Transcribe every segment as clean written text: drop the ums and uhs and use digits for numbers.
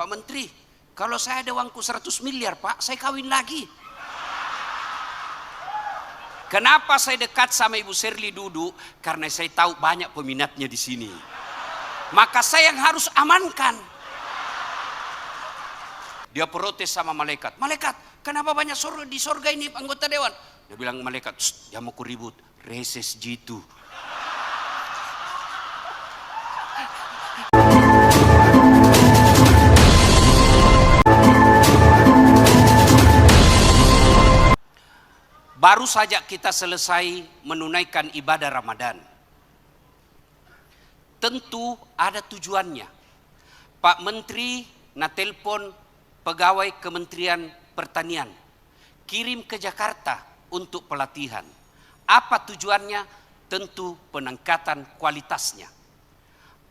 Pak Menteri, kalau saya ada uangku 100 miliar Pak, saya kawin lagi. Kenapa saya dekat sama Ibu Sherly duduk? Karena saya tahu banyak peminatnya di sini. Maka saya yang harus amankan. Dia protes sama malaikat. Malaikat, kenapa banyak di sorga ini anggota dewan? Dia bilang malaikat, jangan mau ribut, reses jitu. Baru saja kita selesai menunaikan ibadah Ramadan. Tentu ada tujuannya. Pak Menteri natelpon pegawai Kementerian Pertanian, kirim ke Jakarta untuk pelatihan. Apa tujuannya? Tentu peningkatan kualitasnya.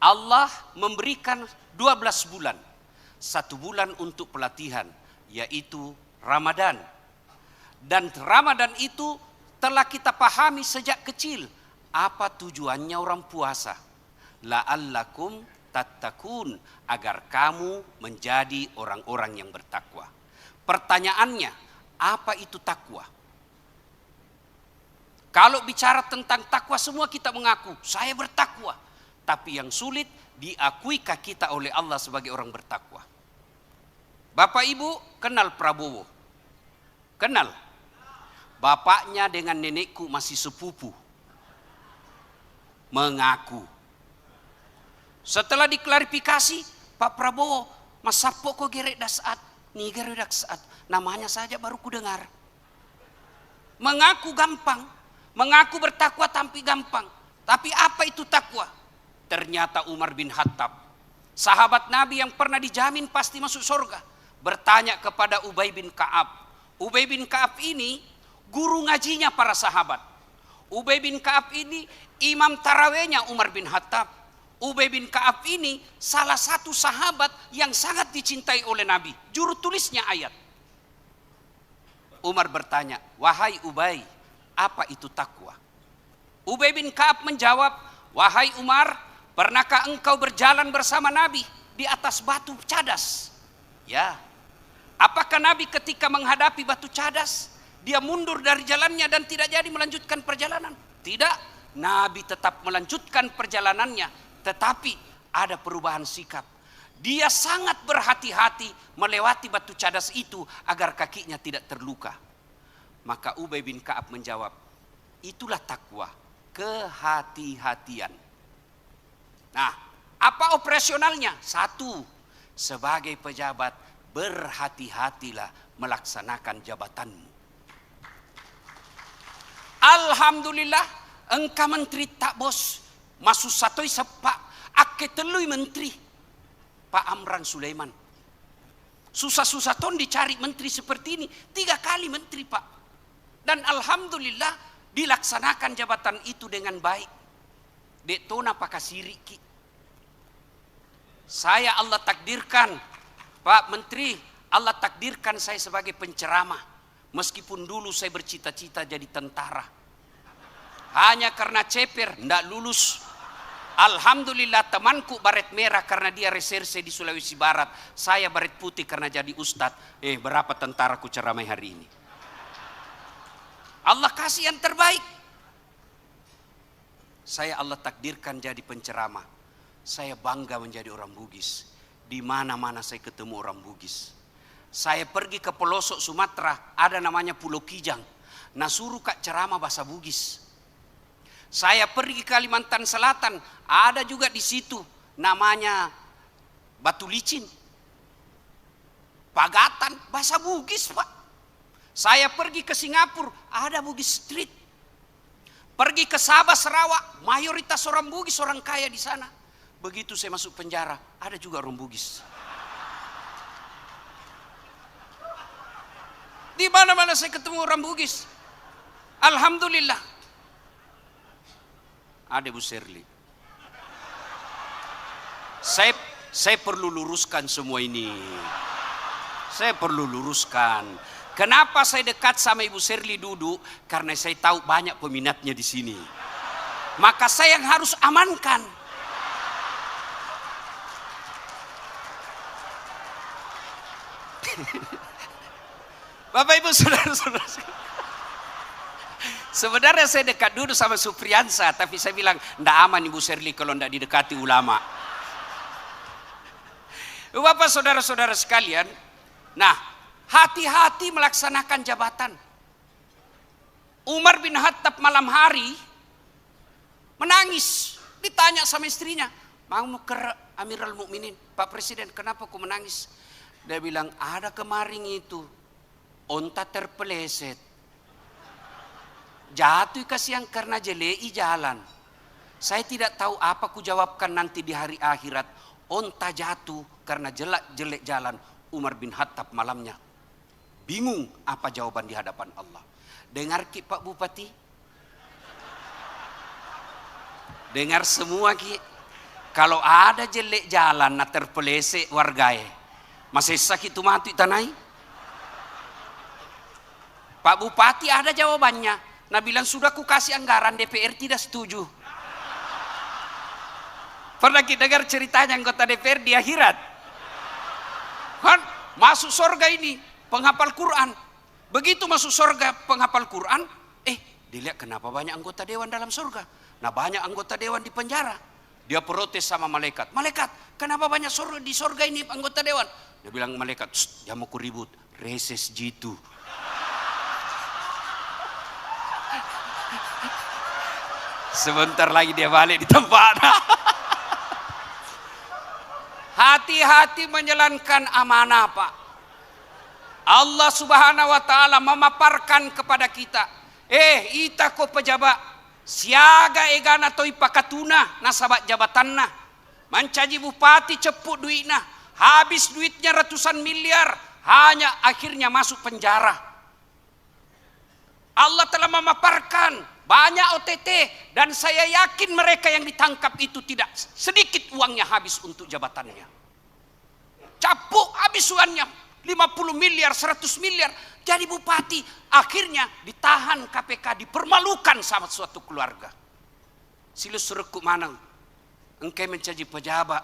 Allah memberikan 12 bulan. 1 bulan untuk pelatihan, yaitu Ramadan. Dan Ramadan itu telah kita pahami sejak kecil. Apa tujuannya orang puasa? La'allakum tattaqun, agar kamu menjadi orang-orang yang bertakwa. Pertanyaannya, apa itu takwa? Kalau bicara tentang takwa, semua kita mengaku, saya bertakwa. Tapi yang sulit, diakuikah kita oleh Allah sebagai orang bertakwa? Bapak Ibu kenal Prabowo? Kenal? Bapaknya dengan nenekku masih sepupu. Mengaku. Setelah diklarifikasi, Pak Prabowo, Mas Sapo kok gerek dasat? Nih gerek dasat. Namanya saja baru ku dengar. Mengaku gampang. Mengaku bertakwa tapi gampang. Tapi apa itu takwa? Ternyata Umar bin Khattab, sahabat Nabi yang pernah dijamin pasti masuk surga, bertanya kepada Ubay bin Ka'ab. Ubay bin Ka'ab ini guru ngajinya para sahabat. Ubay bin Ka'ab ini imam tarawehnya Umar bin Khattab. Ubay bin Ka'ab ini salah satu sahabat yang sangat dicintai oleh Nabi. Juru tulisnya ayat. Umar bertanya, wahai Ubay, apa itu takwa? Ubay bin Ka'ab menjawab, wahai Umar, pernahkah engkau berjalan bersama Nabi di atas batu cadas? Ya. Apakah Nabi ketika menghadapi batu cadas, dia mundur dari jalannya dan tidak jadi melanjutkan perjalanan? Tidak, Nabi tetap melanjutkan perjalanannya, tetapi ada perubahan sikap. Dia sangat berhati-hati melewati batu cadas itu agar kakinya tidak terluka. Maka Ubay bin Ka'ab menjawab, itulah takwa, kehati-hatian. Nah, apa operasionalnya? 1, sebagai pejabat berhati-hatilah melaksanakan jabatanmu. Alhamdulillah, engkau menteri tak bos, masu satoi sepak, ake telui menteri, Pak Amran Sulaiman. Susah-susah ton dicari menteri seperti ini, 3 kali menteri Pak. Dan alhamdulillah dilaksanakan jabatan itu dengan baik. Dek tona pakasiriki. Saya Allah takdirkan, Pak Menteri, Allah takdirkan saya sebagai penceramah. Meskipun dulu saya bercita-cita jadi tentara. Hanya karena ceper, tidak lulus. Alhamdulillah temanku baret merah karena dia reserse di Sulawesi Barat. Saya baret putih karena jadi ustadz. Berapa tentaraku ceramai hari ini. Allah kasih yang terbaik. Saya Allah takdirkan jadi penceramah. Saya bangga menjadi orang Bugis. Di mana-mana saya ketemu orang Bugis. Saya pergi ke pelosok Sumatera, ada namanya Pulau Kijang. Nah suruh kak ceramah bahasa Bugis. Saya pergi ke Kalimantan Selatan, ada juga di situ namanya Batu Licin. Pagatan, bahasa Bugis Pak. Saya pergi ke Singapura, ada Bugis Street. Pergi ke Sabah, Sarawak, mayoritas orang Bugis, orang kaya di sana. Begitu saya masuk penjara, ada juga orang Bugis. Di mana-mana saya ketemu orang Bugis. Alhamdulillah. Ada Bu Sherly. Saya perlu luruskan semua ini. Saya perlu luruskan. Kenapa saya dekat sama Ibu Sherly duduk? Karena saya tahu banyak peminatnya di sini. Maka saya yang harus amankan. Bapak Ibu saudara-saudara, sebenarnya saya dekat dulu sama Supriyansa, tapi saya bilang ndak aman Ibu Sherly kalau ndak didekati ulama. Bapak saudara-saudara sekalian, nah hati-hati melaksanakan jabatan. Umar bin Khattab malam hari menangis, ditanya sama istrinya, mau ke Amirul Mukminin, Pak Presiden, kenapa kau menangis? Dia bilang, ada kemarin itu onta terpeleset, jatuh ke siang karena jelei jalan. Saya tidak tahu apa ku jawabkan nanti di hari akhirat. Onta jatuh karena jelek jalan. Umar bin Khattab malamnya bingung apa jawaban di hadapan Allah. Dengar Ki Pak Bupati, dengar semua Ki, kalau ada jelek jalan na terpelesek wargae, masih sakit tu mati tanai. Pak Bupati ada jawabannya. Nah bilang sudah ku kasih anggaran, DPR tidak setuju. Pernah kita dengar ceritanya anggota DPR di akhirat, kan masuk surga ini penghafal Quran. Begitu masuk surga penghafal Quran, dilihat kenapa banyak anggota dewan dalam surga. Nah banyak anggota dewan di penjara. Dia protes sama malaikat. Malaikat, kenapa banyak di surga ini anggota dewan? Dia bilang malaikat, jangan mau ribut, reses jitu. Sebentar lagi dia balik di tempat. Hati-hati menjalankan amanah Pak. Allah Subhanahu wa taala memaparkan kepada kita, ita ko pejabat siaga egana toi pakatuna nasabat jabatanna, mancaji bupati ceput duitna, habis duitnya ratusan miliar, hanya akhirnya masuk penjara. Allah telah memaparkan banyak OTT, dan saya yakin mereka yang ditangkap itu tidak sedikit uangnya habis untuk jabatannya. Capuk habis uangnya. 50 miliar, 100 miliar, jadi bupati, akhirnya ditahan KPK, dipermalukan sama suatu keluarga. Silus suruhku mana, engkau mencaji pejabat,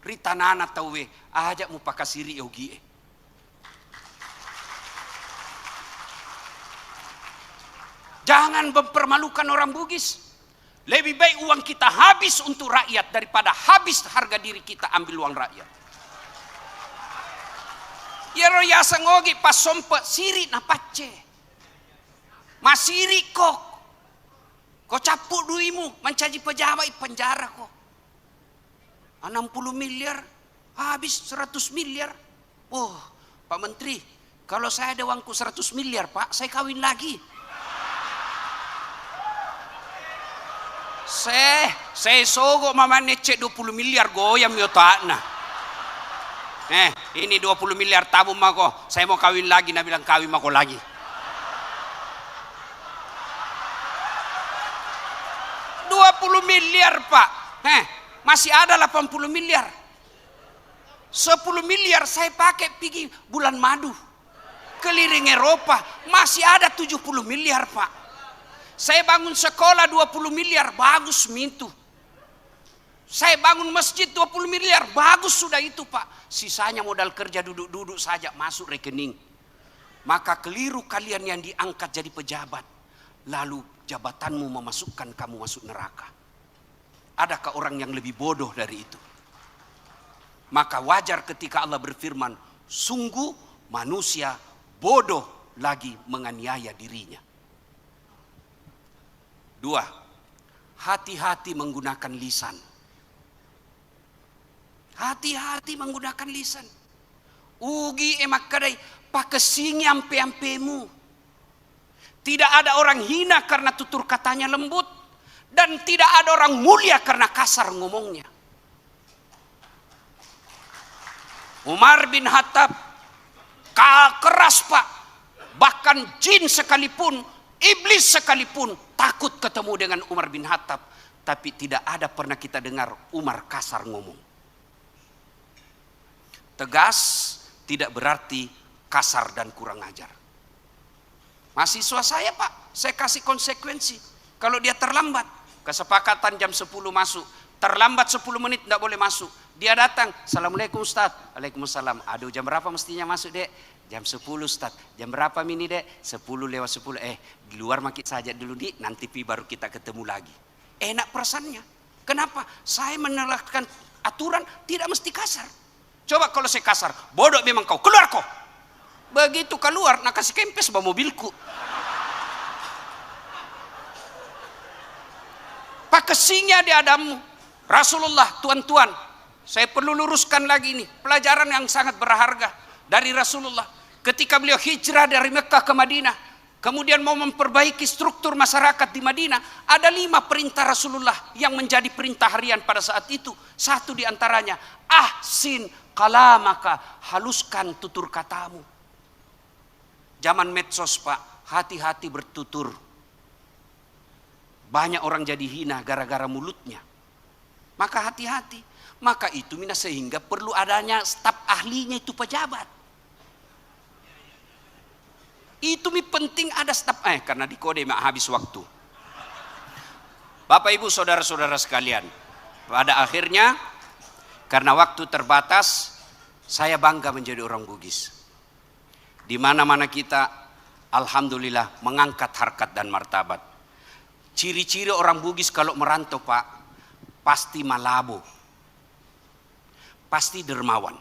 rita nana tawe, ajak mu pakasiri yogi. Jangan mempermalukan orang Bugis. Lebih baik uang kita habis untuk rakyat daripada habis harga diri kita ambil uang rakyat. Ya roya sangogi pas sompet siri na pace. Masiri kok. Kau capuk duimu mencaji pejabat penjara kok. 60 miliar habis 100 miliar. Oh, Pak Menteri, kalau saya ada uangku 100 miliar, Pak, saya kawin lagi. Saya sogok mama necek 20 miliar goyam yo takna. Ini 20 miliar tabung mako, saya mau kawin lagi, nah bilang kawin mako lagi. $20 miliar Pak, masih ada 80 miliar. 10 miliar saya pakai pergi bulan madu, keliling Eropa, masih ada 70 miliar Pak. Saya bangun sekolah 20 miliar, bagus mintu. Saya bangun masjid 20 miliar, bagus sudah itu Pak. Sisanya modal kerja duduk-duduk saja masuk rekening. Maka keliru kalian yang diangkat jadi pejabat, lalu jabatanmu memasukkan kamu masuk neraka. Adakah orang yang lebih bodoh dari itu? Maka wajar ketika Allah berfirman, sungguh manusia bodoh lagi menganiaya dirinya. 2. Hati-hati menggunakan lisan. Hati-hati menggunakan lisan. Ugi emak kadai pakesingi ampe-ampemu. Tidak ada orang hina karena tutur katanya lembut, dan tidak ada orang mulia karena kasar ngomongnya. Umar bin Khattab keras Pak. Bahkan jin sekalipun, iblis sekalipun takut ketemu dengan Umar bin Khattab. Tapi tidak ada pernah kita dengar Umar kasar ngomong. Tegas tidak berarti kasar dan kurang ajar. Mahasiswa saya Pak, saya kasih konsekuensi. Kalau dia terlambat, kesepakatan jam 10 masuk, terlambat 10 menit tidak boleh masuk. Dia datang, Assalamualaikum Ustaz. Waalaikumsalam. Aduh, jam berapa mestinya masuk, Dek? Jam 10 Ustaz. Jam berapa Mini, Dek? 10 lewat 10. Di luar makin saja dulu, Dik. Nanti baru kita ketemu lagi. Enak perasaannya. Kenapa? Saya menerapkan aturan tidak mesti kasar. Coba kalau saya kasar, bodoh memang kau, keluar kau. Begitu keluar, nak kasih kempes bawa mobilku. Pakesinya di Adamu. Rasulullah, tuan-tuan, saya perlu luruskan lagi ini pelajaran yang sangat berharga dari Rasulullah ketika beliau hijrah dari Mekah ke Madinah, kemudian mau memperbaiki struktur masyarakat di Madinah. Ada 5 perintah Rasulullah yang menjadi perintah harian pada saat itu. Satu di antaranya, ahsin kalamaka, haluskan tutur katamu. Zaman medsos Pak, hati-hati bertutur. Banyak orang jadi hina gara-gara mulutnya. Maka hati-hati. Maka itu sehingga perlu adanya staf ahlinya itu pejabat. Itu penting ada staf karena di kode habis waktu. Bapak Ibu saudara-saudara sekalian, pada akhirnya karena waktu terbatas, saya bangga menjadi orang Bugis. Di mana-mana kita alhamdulillah mengangkat harkat dan martabat. Ciri-ciri orang Bugis kalau merantau Pak, pasti malabo, pasti dermawan.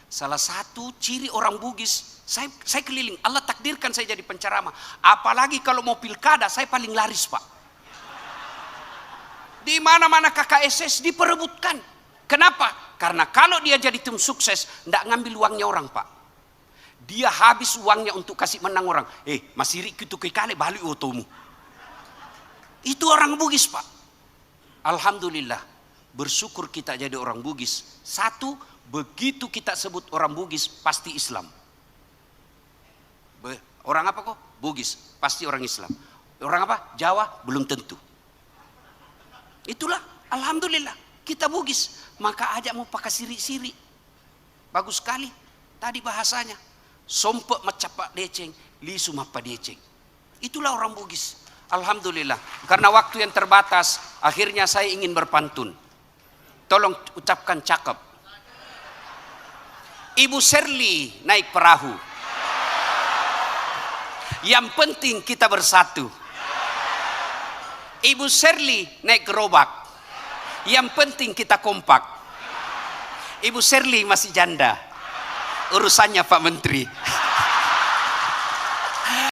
Salah satu ciri orang Bugis, saya keliling, Allah takdirkan saya jadi penceramah. Apalagi kalau mau pilkada, saya paling laris Pak. Di mana-mana KKSS diperebutkan. Kenapa? Karena kalau dia jadi tim sukses, tidak ngambil uangnya orang Pak. Dia habis uangnya untuk kasih menang orang. Masih rik itu kekale balik otomu. Itu orang Bugis Pak. Alhamdulillah, bersyukur kita jadi orang Bugis. Satu, begitu kita sebut orang Bugis pasti Islam. Orang apa kok? Bugis, pasti orang Islam. Orang apa? Jawa, belum tentu. Itulah, alhamdulillah, kita Bugis. Maka ajak mau pakai siri-siri. Bagus sekali. Tadi bahasanya. Sompek macapak deceng, lisu mapa deceng. Itulah orang Bugis. Alhamdulillah, karena waktu yang terbatas, akhirnya saya ingin berpantun. Tolong ucapkan cakep. Ibu Serli naik perahu. Yang penting kita bersatu. Ibu Serli naik gerobak. Yang penting kita kompak. Ibu Serli masih janda. Urusannya Pak Menteri.